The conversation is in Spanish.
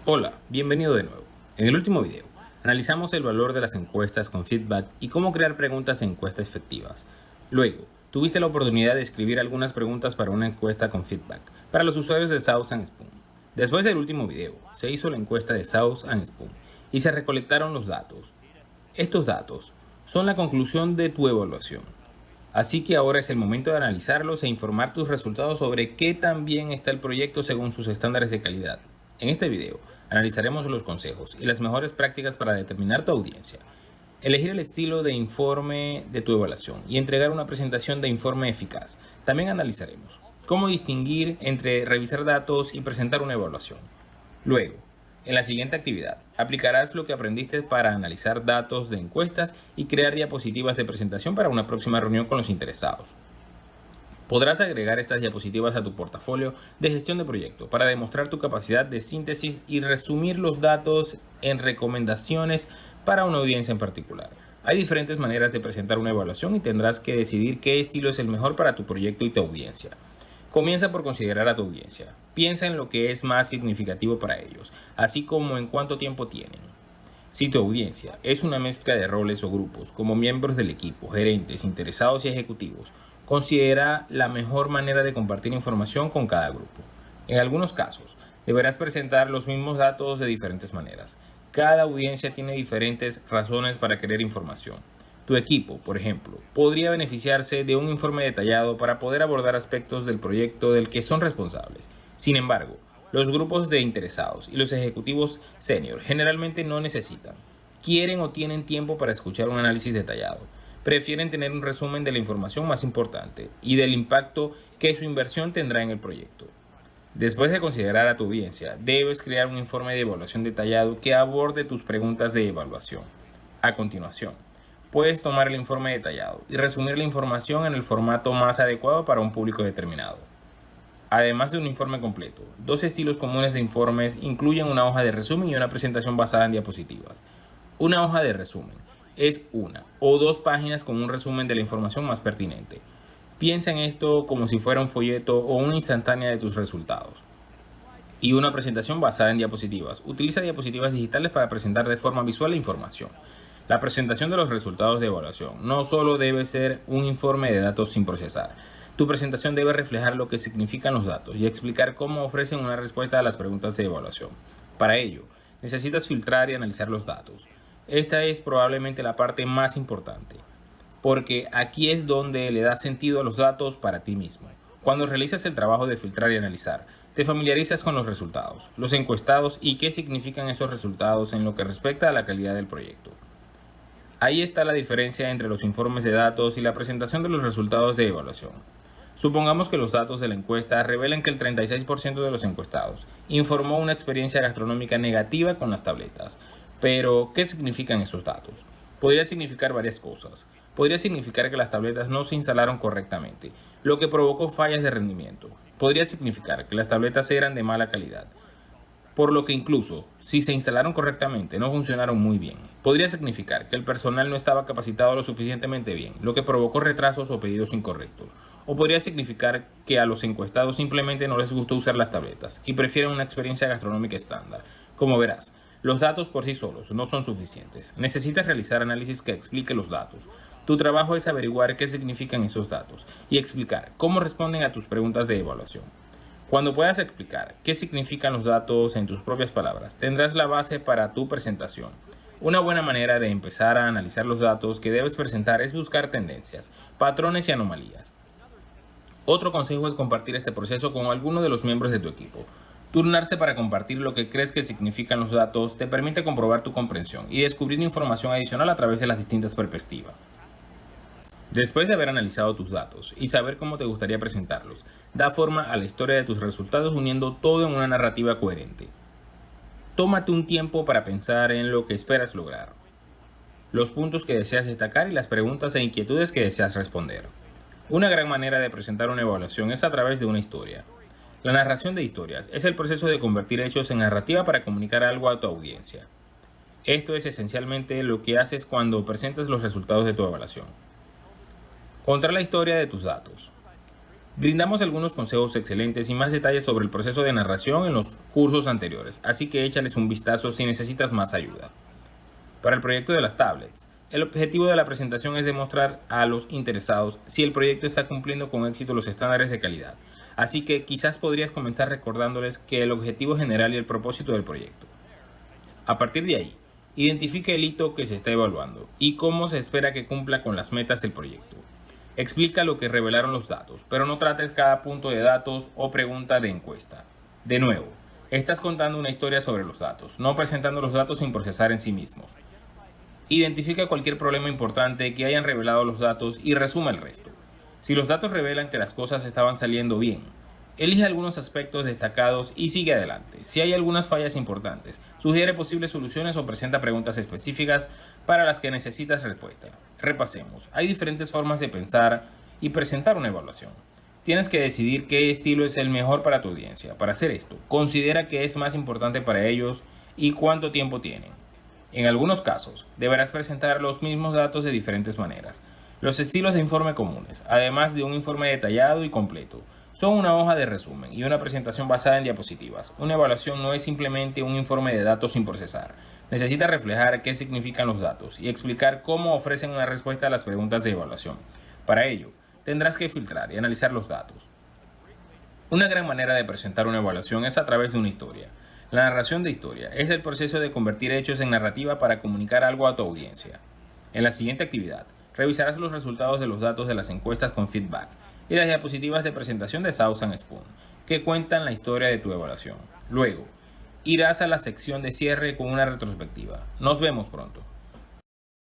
Hola, bienvenido de nuevo. En el último video, analizamos el valor de las encuestas con feedback y cómo crear preguntas de encuesta efectivas. Luego, tuviste la oportunidad de escribir algunas preguntas para una encuesta con feedback para los usuarios de Sauce and Spoon. Después del último video, se hizo la encuesta de Sauce and Spoon y se recolectaron los datos. Estos datos son la conclusión de tu evaluación. Así que ahora es el momento de analizarlos e informar tus resultados sobre qué tan bien está el proyecto según sus estándares de calidad. En este video, analizaremos los consejos y las mejores prácticas para determinar tu audiencia, elegir el estilo de informe de tu evaluación y entregar una presentación de informe eficaz. También analizaremos cómo distinguir entre revisar datos y presentar una evaluación. Luego, en la siguiente actividad, aplicarás lo que aprendiste para analizar datos de encuestas y crear diapositivas de presentación para una próxima reunión con los interesados. Podrás agregar estas diapositivas a tu portafolio de gestión de proyecto para demostrar tu capacidad de síntesis y resumir los datos en recomendaciones para una audiencia en particular. Hay diferentes maneras de presentar una evaluación y tendrás que decidir qué estilo es el mejor para tu proyecto y tu audiencia. Comienza por considerar a tu audiencia. Piensa en lo que es más significativo para ellos, así como en cuánto tiempo tienen. Si tu audiencia es una mezcla de roles o grupos, como miembros del equipo, gerentes, interesados y ejecutivos, considera la mejor manera de compartir información con cada grupo. En algunos casos, deberás presentar los mismos datos de diferentes maneras. Cada audiencia tiene diferentes razones para querer información. Tu equipo, por ejemplo, podría beneficiarse de un informe detallado para poder abordar aspectos del proyecto del que son responsables. Sin embargo, los grupos de interesados y los ejecutivos senior generalmente no necesitan, quieren o tienen tiempo para escuchar un análisis detallado. Prefieren tener un resumen de la información más importante y del impacto que su inversión tendrá en el proyecto. Después de considerar a tu audiencia, debes crear un informe de evaluación detallado que aborde tus preguntas de evaluación. A continuación, puedes tomar el informe detallado y resumir la información en el formato más adecuado para un público determinado. Además de un informe completo, dos estilos comunes de informes incluyen una hoja de resumen y una presentación basada en diapositivas. Una hoja de resumen es una o dos páginas con un resumen de la información más pertinente. Piensa en esto como si fuera un folleto o una instantánea de tus resultados. Y una presentación basada en diapositivas. Utiliza diapositivas digitales para presentar de forma visual la información. La presentación de los resultados de evaluación no solo debe ser un informe de datos sin procesar. Tu presentación debe reflejar lo que significan los datos y explicar cómo ofrecen una respuesta a las preguntas de evaluación. Para ello, necesitas filtrar y analizar los datos. Esta es probablemente la parte más importante, porque aquí es donde le das sentido a los datos para ti mismo. Cuando realizas el trabajo de filtrar y analizar, te familiarizas con los resultados, los encuestados y qué significan esos resultados en lo que respecta a la calidad del proyecto. Ahí está la diferencia entre los informes de datos y la presentación de los resultados de evaluación. Supongamos que los datos de la encuesta revelan que el 36% de los encuestados informó una experiencia gastronómica negativa con las tabletas. Pero, ¿qué significan esos datos? Podría significar varias cosas. Podría significar que las tabletas no se instalaron correctamente, lo que provocó fallas de rendimiento. Podría significar que las tabletas eran de mala calidad, por lo que incluso si se instalaron correctamente no funcionaron muy bien. Podría significar que el personal no estaba capacitado lo suficientemente bien, lo que provocó retrasos o pedidos incorrectos. O podría significar que a los encuestados simplemente no les gustó usar las tabletas y prefieren una experiencia gastronómica estándar. Como verás, los datos por sí solos no son suficientes. Necesitas realizar análisis que explique los datos. Tu trabajo es averiguar qué significan esos datos y explicar cómo responden a tus preguntas de evaluación. Cuando puedas explicar qué significan los datos en tus propias palabras, tendrás la base para tu presentación. Una buena manera de empezar a analizar los datos que debes presentar es buscar tendencias, patrones y anomalías. Otro consejo es compartir este proceso con alguno de los miembros de tu equipo. Turnarse para compartir lo que crees que significan los datos te permite comprobar tu comprensión y descubrir información adicional a través de las distintas perspectivas. Después de haber analizado tus datos y saber cómo te gustaría presentarlos, da forma a la historia de tus resultados uniendo todo en una narrativa coherente. Tómate un tiempo para pensar en lo que esperas lograr, los puntos que deseas destacar y las preguntas e inquietudes que deseas responder. Una gran manera de presentar una evaluación es a través de una historia. La narración de historias es el proceso de convertir hechos en narrativa para comunicar algo a tu audiencia. Esto es esencialmente lo que haces cuando presentas los resultados de tu evaluación. Contar la historia de tus datos. Brindamos algunos consejos excelentes y más detalles sobre el proceso de narración en los cursos anteriores, así que échales un vistazo si necesitas más ayuda. Para el proyecto de las tablets, el objetivo de la presentación es demostrar a los interesados si el proyecto está cumpliendo con éxito los estándares de calidad, así que quizás podrías comenzar recordándoles que el objetivo general y el propósito del proyecto. A partir de ahí, identifica el hito que se está evaluando y cómo se espera que cumpla con las metas del proyecto. Explica lo que revelaron los datos, pero no trates cada punto de datos o pregunta de encuesta. De nuevo, estás contando una historia sobre los datos, no presentando los datos sin procesar en sí mismos. Identifica cualquier problema importante que hayan revelado los datos y resuma el resto. Si los datos revelan que las cosas estaban saliendo bien, elige algunos aspectos destacados y sigue adelante. Si hay algunas fallas importantes, sugiere posibles soluciones o presenta preguntas específicas para las que necesitas respuesta. Repasemos. Hay diferentes formas de pensar y presentar una evaluación. Tienes que decidir qué estilo es el mejor para tu audiencia. Para hacer esto, considera qué es más importante para ellos y cuánto tiempo tienen. En algunos casos, deberás presentar los mismos datos de diferentes maneras. Los estilos de informe comunes, además de un informe detallado y completo, son una hoja de resumen y una presentación basada en diapositivas. Una evaluación no es simplemente un informe de datos sin procesar. Necesita reflejar qué significan los datos y explicar cómo ofrecen una respuesta a las preguntas de evaluación. Para ello, tendrás que filtrar y analizar los datos. Una gran manera de presentar una evaluación es a través de una historia. La narración de historia es el proceso de convertir hechos en narrativa para comunicar algo a tu audiencia. En la siguiente actividad, revisarás los resultados de los datos de las encuestas con feedback y las diapositivas de presentación de Southern Spoon, que cuentan la historia de tu evaluación. Luego, irás a la sección de cierre con una retrospectiva. Nos vemos pronto.